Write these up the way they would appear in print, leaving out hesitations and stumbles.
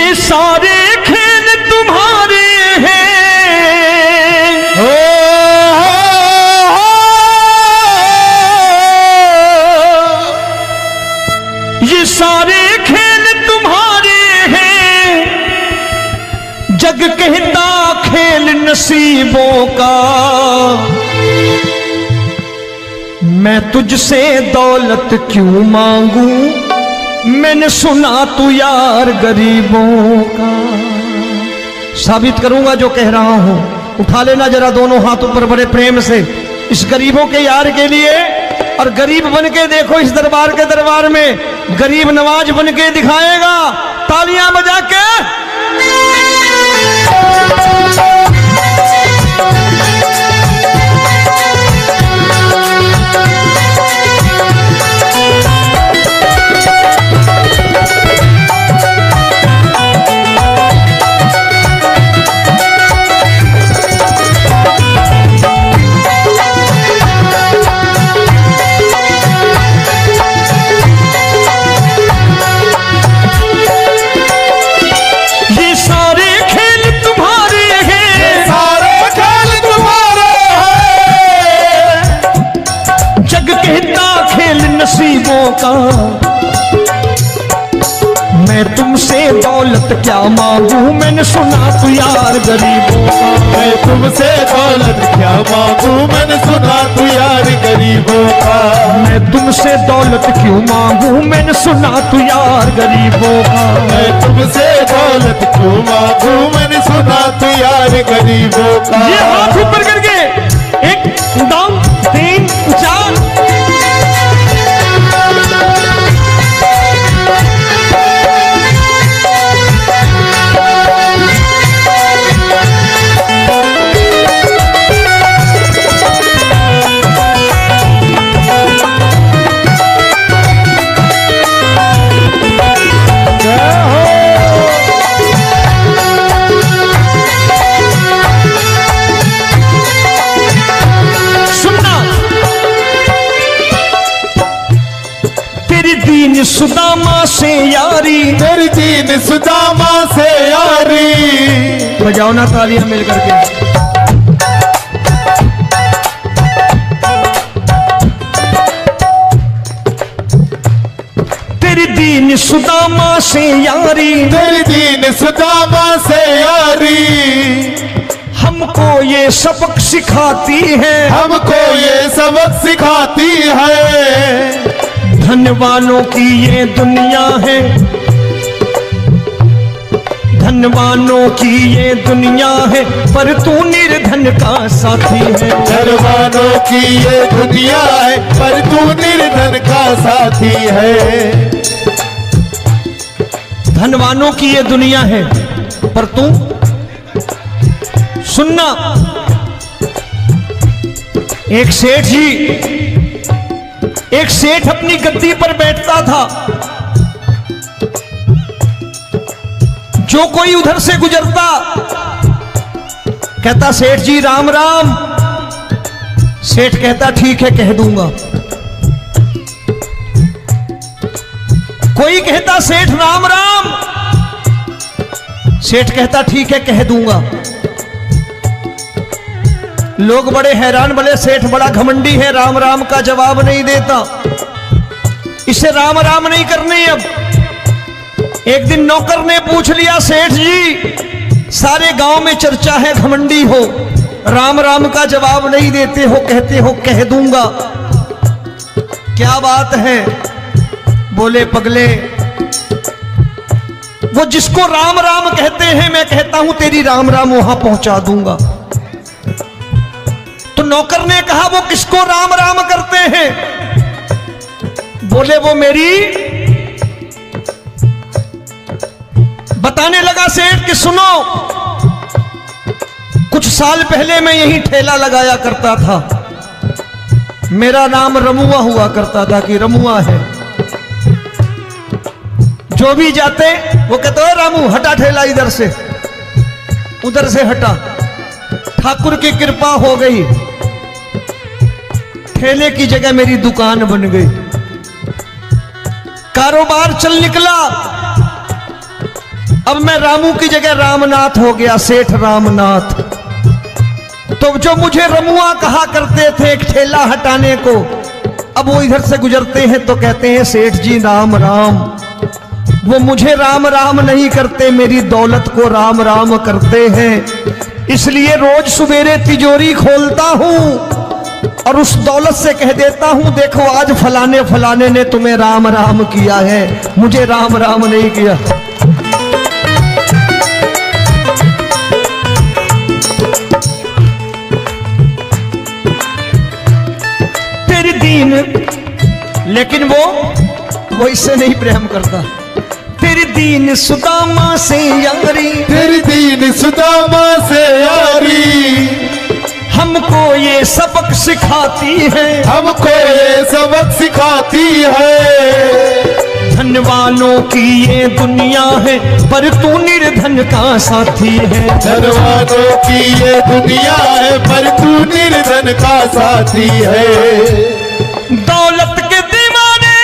ये सारे खेल तुम्हारे हैं, ये सारे खेल तुम्हारे हैं, जग कहता खेल नसीबों का। मैं तुझसे दौलत क्यों मांगू, मैंने सुना तू यार गरीबों का। साबित करूंगा जो कह रहा हूं। उठा लेना जरा दोनों हाथों पर बड़े प्रेम से इस गरीबों के यार के लिए। और गरीब बन के देखो इस दरबार के दरबार में गरीब नवाज बन के दिखाएगा, तालियां बजा के। नसीबों का मैं तुमसे दौलत क्या मांगू, मैंने सुना तू यार गरीबों का। मैं तुमसे दौलत क्या मांगू, मैंने सुना तू यार गरीबों का। मैं तुमसे दौलत क्यों मांगू, मैंने सुना तू यार गरीबों का। मैं तुमसे दौलत क्यों मांगू, मैंने सुना तू यार गरीबों का। ये हाथ ऊपर करके 1 2 3 4। सुदामा से यारी, तेरी दीन सुदामा से यारी। बजाओ ना तालियां मिल करके। तेरी दीन सुदामा से यारी, तेरी दीन सुदामा से यारी। हमको ये सबक सिखाती है, हमको ये सबक सिखाती है। धनवानों की ये दुनिया है, धनवानों की ये दुनिया है, पर तू निर्धन का साथी है। धनवानों की ये दुनिया है, पर तू निर्धन का साथी है। धनवानों की ये दुनिया है, पर तू सुनना। एक सेठ जी, एक सेठ अपनी गद्दी पर बैठता था। जो कोई उधर से गुजरता कहता सेठ जी राम राम। सेठ कहता ठीक है कह दूंगा। कोई कहता सेठ राम राम। सेठ कहता ठीक है कह दूंगा। लोग बड़े हैरान, बोले सेठ बड़ा घमंडी है, राम राम का जवाब नहीं देता, इसे राम राम नहीं करनी। अब एक दिन नौकर ने पूछ लिया सेठ जी सारे गांव में चर्चा है घमंडी हो, राम राम का जवाब नहीं देते हो, कहते हो कह दूंगा, क्या बात है? बोले पगले वो जिसको राम राम कहते हैं मैं कहता हूं तेरी राम राम वहां पहुंचा दूंगा। तो नौकर ने कहा वो किसको राम राम करते हैं? बोले वो मेरी। बताने लगा सेठ कि सुनो, कुछ साल पहले मैं यही ठेला लगाया करता था, मेरा नाम रमुआ हुआ करता था कि रमुआ है। जो भी जाते वो कहते हो रामू हटा ठेला इधर से, उधर से हटा। ठाकुर की कृपा हो गई, ठेले की जगह मेरी दुकान बन गई, कारोबार चल निकला। अब मैं रामू की जगह रामनाथ हो गया, सेठ रामनाथ। तो जो मुझे रमुआ कहा करते थे एक ठेला हटाने को, अब वो इधर से गुजरते हैं तो कहते हैं सेठ जी राम राम। वो मुझे राम राम नहीं करते, मेरी दौलत को राम राम करते हैं। इसलिए रोज सवेरे तिजोरी खोलता हूं और उस दौलत से कह देता हूं, देखो आज फलाने फलाने ने तुम्हें राम राम किया है, मुझे राम राम नहीं किया। तेरी दीन, लेकिन वो इससे नहीं प्रेम करता। तेरी दीन सुदामा से यारी, तेरी दीन सुदामा से यारी, हमको ये सबक सिखाती है, हमको ये सबक सिखाती है। धन वालों की ये दुनिया है, पर तू निर्धन का साथी है। धन वालों की ये दुनिया है, पर तू निर्धन का साथी है। दौलत के दीवाने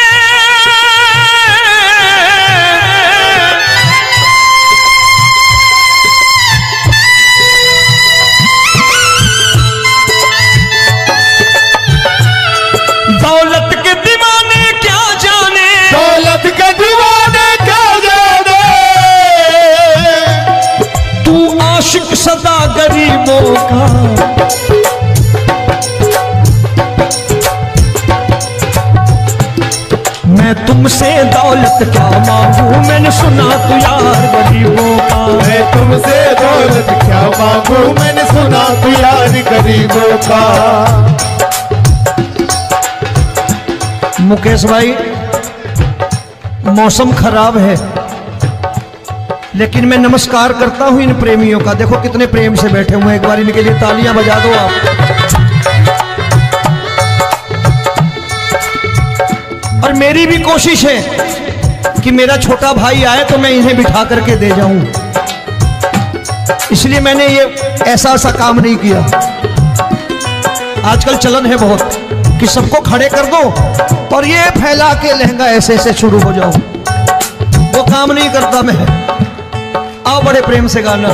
दौलत के दीवाने क्या जाने, दौलत के दीवाने क्या जाने, तू आशिक सदा गरीबों का। मैं तुमसे दौलत क्या मांगू, मैंने सुना तू यार गरीबों का। मैं तुमसे दौलत क्या मांगू, मैंने सुना तू यार गरीबों का। मुकेश भाई, मौसम खराब है, लेकिन मैं नमस्कार करता हूं इन प्रेमियों का। देखो कितने प्रेम से बैठे हुए हैं, एक बार इनके लिए तालियां बजा दो आप। और मेरी भी कोशिश है कि मेरा छोटा भाई आए तो मैं इन्हें बिठा करके दे जाऊं, इसलिए मैंने ये ऐसा काम नहीं किया। आजकल चलन है बहुत कि सबको खड़े कर दो और ये फैला के लहंगा ऐसे ऐसे शुरू हो जाओ, वो काम नहीं करता मैं। आओ बड़े प्रेम से गाना।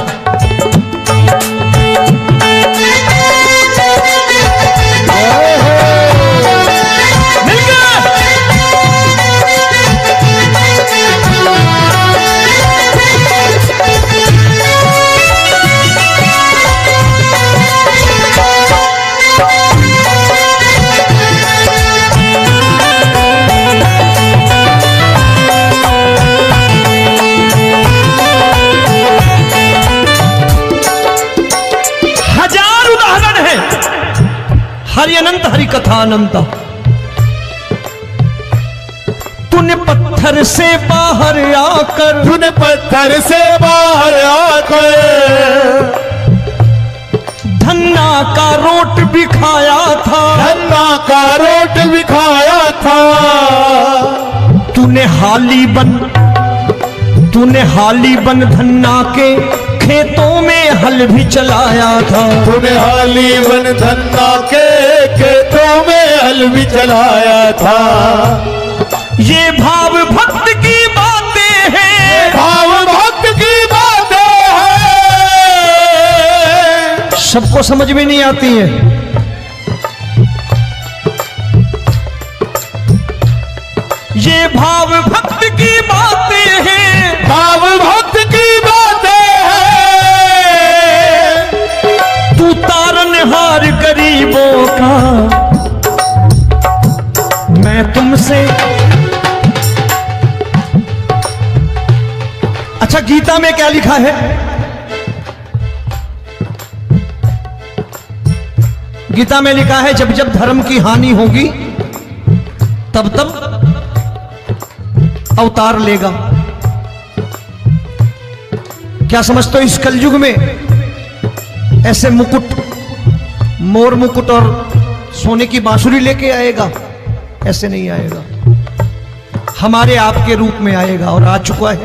हरि अनंत हरि कथा अनंत। तूने पत्थर से बाहर आकर, तूने पत्थर से बाहर आकर धन्ना का रोट भी खाया था, धन्ना का रोट भी खाया था। तूने हाली बन धन्ना के खेतों में हल भी चलाया था। तूने हाली बन धन्ना के खेतों में हल भी चलाया था। ये भाव भक्त की बातें हैं, भाव भक्त की बातें हैं, सबको समझ में नहीं आती है। ये भाव भक्त की बातें हैं, भाव भक्त की बातें हैं। तू तारनहार गरीबों का, मैं तुमसे। अच्छा, गीता में क्या लिखा है? गीता में लिखा है जब जब धर्म की हानि होगी तब तब अवतार लेगा। क्या समझते हो, इस कलयुग में ऐसे मुकुट, मोर मुकुट और सोने की बांसुरी लेके आएगा? ऐसे नहीं आएगा, हमारे आपके रूप में आएगा और आ चुका है।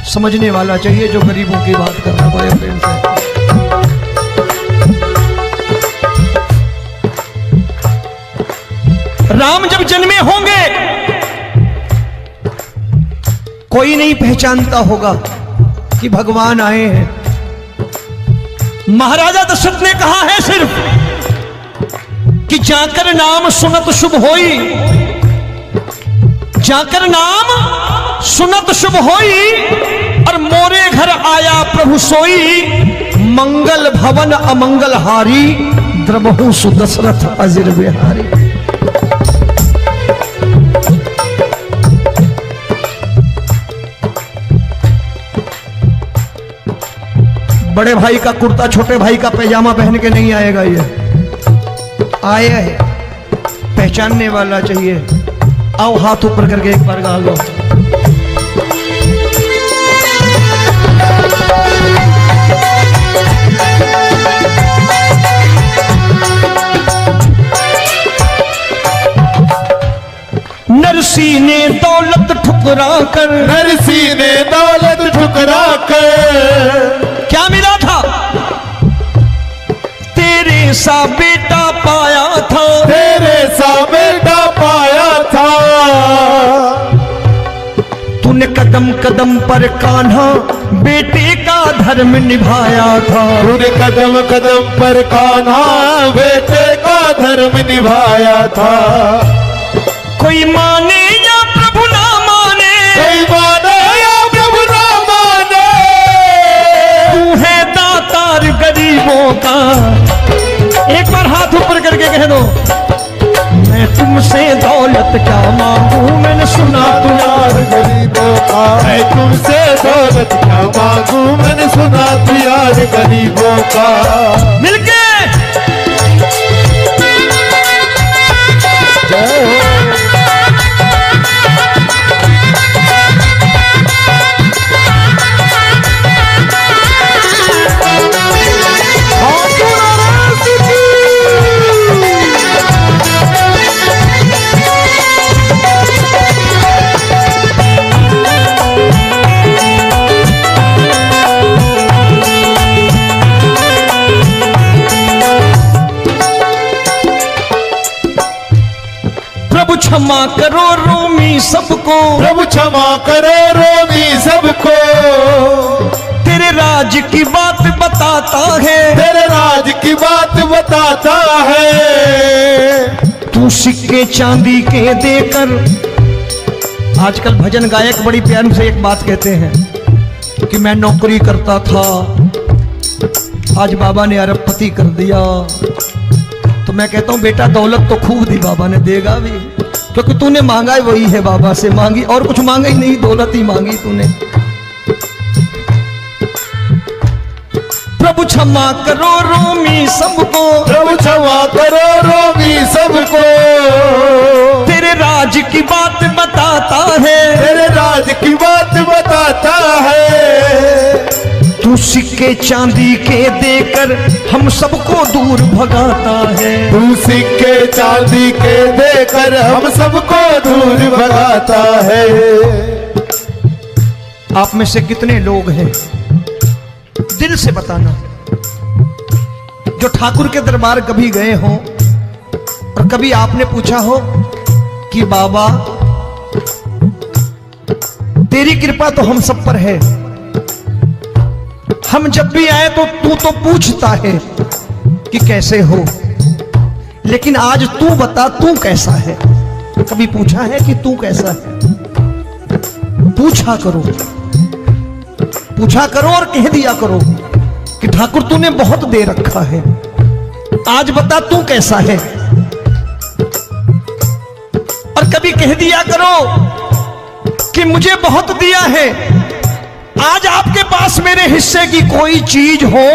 समझने वाला चाहिए जो गरीबों की बात करना बड़े प्रेम से। राम जब जन्मे होंगे कोई नहीं पहचानता होगा, कि भगवान आए हैं। महाराजा दशरथ ने कहा है सिर्फ कि जाकर नाम सुनत शुभ होई, जाकर नाम सुनत शुभ होई, और मोरे घर आया प्रभु सोई, मंगल भवन अमंगल हारी, द्रबहु सुदशरथ अजिर बिहारी। बड़े भाई का कुर्ता छोटे भाई का पैजामा पहन के नहीं आएगा, ये आया है पहचानने वाला चाहिए। आओ हाथ ऊपर करके एक बार गा लो। नरसी ने दौलत ठुकरा कर, नरसी ने दौलत ठुकरा कर, क्या मिला था? तेरे सा बेटा पाया था, तेरे सा बेटा पाया था। तूने कदम कदम पर कान्हा बेटे का धर्म निभाया था, तूने कदम कदम पर कान्हा बेटे का धर्म निभाया था। कोई माने या प्रभु ना माने, कोई माने या प्रभु ना माने, तू है दातार गरीबों का। एक बार हाथ ऊपर करके कह दो, मैं तुमसे दौलत क्या मांगू, मैंने सुना तू यार गरीबों का। मैं तुमसे दौलत क्या मांगू, मैंने सुना तू यार गरीबों का। मिलके क्षमा करो रोमी सबको, प्रभु क्षमा करो रोमी सबको। तेरे राज की बात बताता है, तेरे राज की बात बताता है। तू सिक्के चांदी के देकर, आजकल भजन गायक बड़ी प्यार से एक बात कहते हैं कि मैं नौकरी करता था, आज बाबा ने अरबपति कर दिया। तो मैं कहता हूं बेटा दौलत तो खूब दी बाबा ने, देगा भी, क्योंकि तूने मांगा वही है बाबा से मांगी, और कुछ मांगा ही नहीं, दौलत ही मांगी तूने। प्रभु क्षमा करो रोमी सबको, प्रभु क्षमा करो रोमी सबको। तेरे राज की बात बताता है, तेरे राज की बात बताता है। तू सिक्के चांदी के देकर हम सबको दूर भगाता है, तू सिक्के चांदी के देकर हम सबको दूर भगाता है। आप में से कितने लोग हैं, दिल से बताना, जो ठाकुर के दरबार कभी गए हो और कभी आपने पूछा हो कि बाबा तेरी कृपा तो हम सब पर है, हम जब भी आए तो तू तो पूछता है कि कैसे हो, लेकिन आज तू बता तू कैसा है। कभी पूछा है कि तू कैसा है? पूछा करो, पूछा करो और कह दिया करो कि ठाकुर तूने बहुत दे रखा है, आज बता तू कैसा है। और कभी कह दिया करो कि मुझे बहुत दिया है, आज आपके पास मेरे हिस्से की कोई चीज हो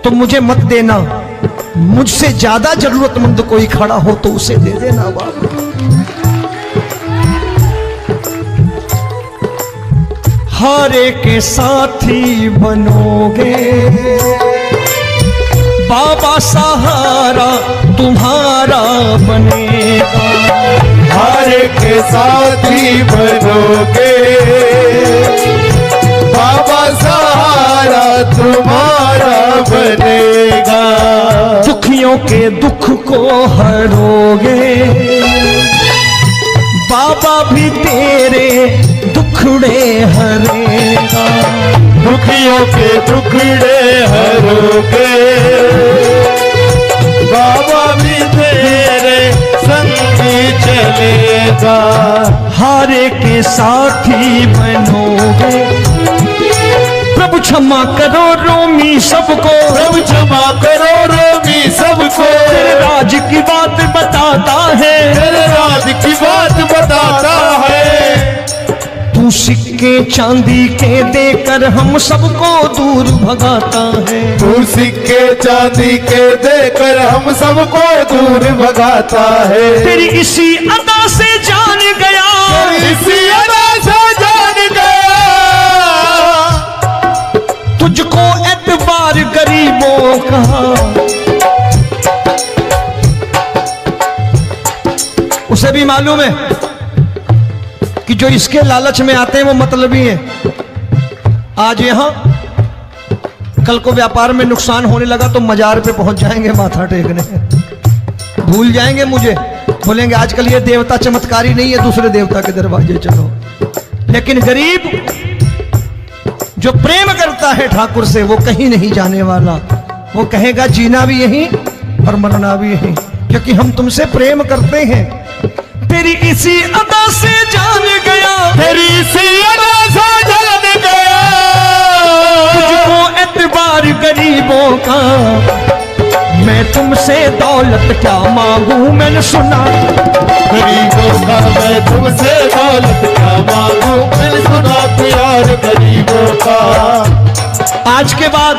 तो मुझे मत देना, मुझसे ज्यादा जरूरतमंद कोई खड़ा हो तो उसे दे देना बाबा। हारे के साथी बनोगे बाबा, सहारा तुम्हारा बनेगा। हारे के साथी बनोगे बाबा, सहारा तुम्हारा बनेगा। दुखियों के दुख को हरोगे बाबा, भी तेरे दुखड़े हरेगा। दुखियों के दुखड़े हरोगे, बाबा भी तेरे संगी चलेगा। हारे के साथी बनोगे, प्रभु क्षमा करो रोमी सबको, प्रभु क्षमा करो रोमी सबको, तेरे राज की बात बताता है, तेरे राज की बात बताता है। तू सिक्के चांदी के देकर हम सबको दूर भगाता है, तू सिक्के चांदी के देकर हम सबको दूर भगाता है। तेरी इसी अदा से जान गया, इसी अदा से जान गया, तुझको एतबार गरीबों का। उसे भी मालूम है कि जो इसके लालच में आते हैं वो मतलबी हैं। आज यहां कल को व्यापार में नुकसान होने लगा तो मजार पे पहुंच जाएंगे माथा टेकने, भूल जाएंगे मुझे, बोलेंगे आजकल ये देवता चमत्कारी नहीं है, दूसरे देवता के दरवाजे चलो। लेकिन गरीब जो प्रेम करता है ठाकुर से वो कहीं नहीं जाने वाला, वो कहेगा जीना भी यहीं और मरना भी यहीं, क्योंकि हम तुमसे प्रेम करते हैं। तेरी इसी अदा से जान गया, तेरी इसी अदा से जान गया, तुझको एतबार गरीबों का। मैं तुमसे दौलत क्या मांगू, मैंने सुना गरीबों का मैं तुमसे दौलत क्या मांगू, मैंने सुना प्यार गरीबों का। आज के बाद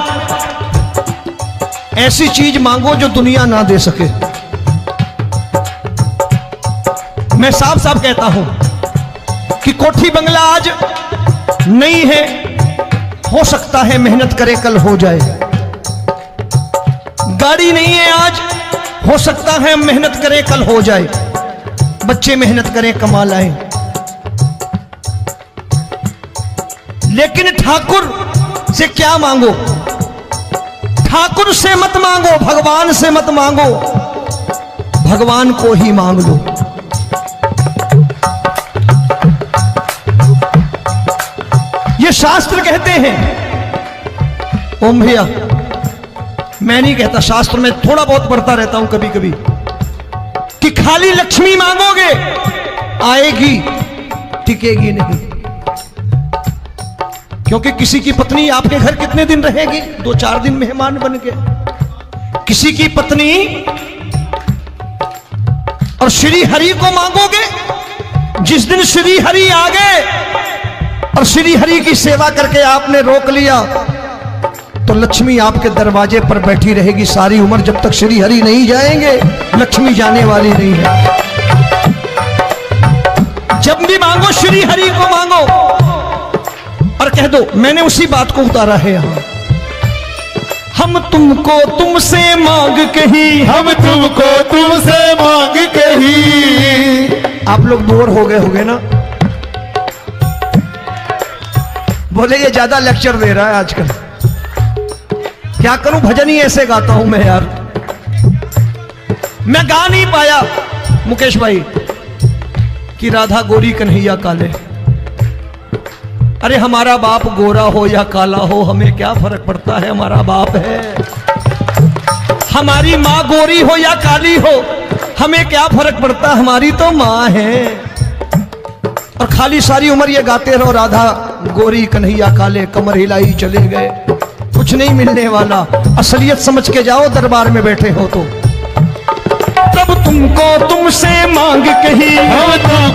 ऐसी चीज मांगो जो दुनिया ना दे सके। मैं साफ साफ कहता हूं कि कोठी बंगला आज नहीं है, हो सकता है मेहनत करे कल हो जाए। गाड़ी नहीं है आज, हो सकता है मेहनत करें कल हो जाए। बच्चे मेहनत करें कमा लाएं, लेकिन ठाकुर से क्या मांगो? ठाकुर से मत मांगो, भगवान से मत मांगो, भगवान को ही मांग लो। ये शास्त्र कहते हैं, ओम भैया मैं नहीं कहता, शास्त्र में थोड़ा बहुत पढ़ता रहता हूं कभी कभी, कि खाली लक्ष्मी मांगोगे आएगी, टिकेगी नहीं। क्योंकि किसी की पत्नी आपके घर कितने दिन रहेगी? 2-4 दिन मेहमान बन के। किसी की पत्नी और श्री हरि को मांगोगे, जिस दिन श्री हरि आ गए और श्री हरि की सेवा करके आपने रोक लिया तो लक्ष्मी आपके दरवाजे पर बैठी रहेगी सारी उम्र, जब तक श्री हरि नहीं जाएंगे लक्ष्मी जाने वाली नहीं है। जब भी मांगो श्री हरि को मांगो और कह दो मैंने उसी बात को उतारा है यहां, हम तुमको तुमसे मांग कही, हम तुमको तुमसे मांग कही। आप लोग बोर हो गए होंगे ना, बोले ये ज्यादा लेक्चर दे रहा है आजकल। क्या करूं, भजन ही ऐसे गाता हूं मैं यार। मैं गा नहीं पाया मुकेश भाई कि राधा गोरी कन्हैया काले। अरे हमारा बाप गोरा हो या काला हो हमें क्या फर्क पड़ता है, हमारा बाप है। हमारी माँ गोरी हो या काली हो हमें क्या फर्क पड़ता, हमारी तो माँ है। और खाली सारी उम्र ये गाते रहो राधा गोरी कन्हैया काले, कमर हिलाई चले गए, कुछ नहीं मिलने वाला। असलियत समझ के जाओ, दरबार में बैठे हो तो। तब तुमको तुमसे मांग कही, हम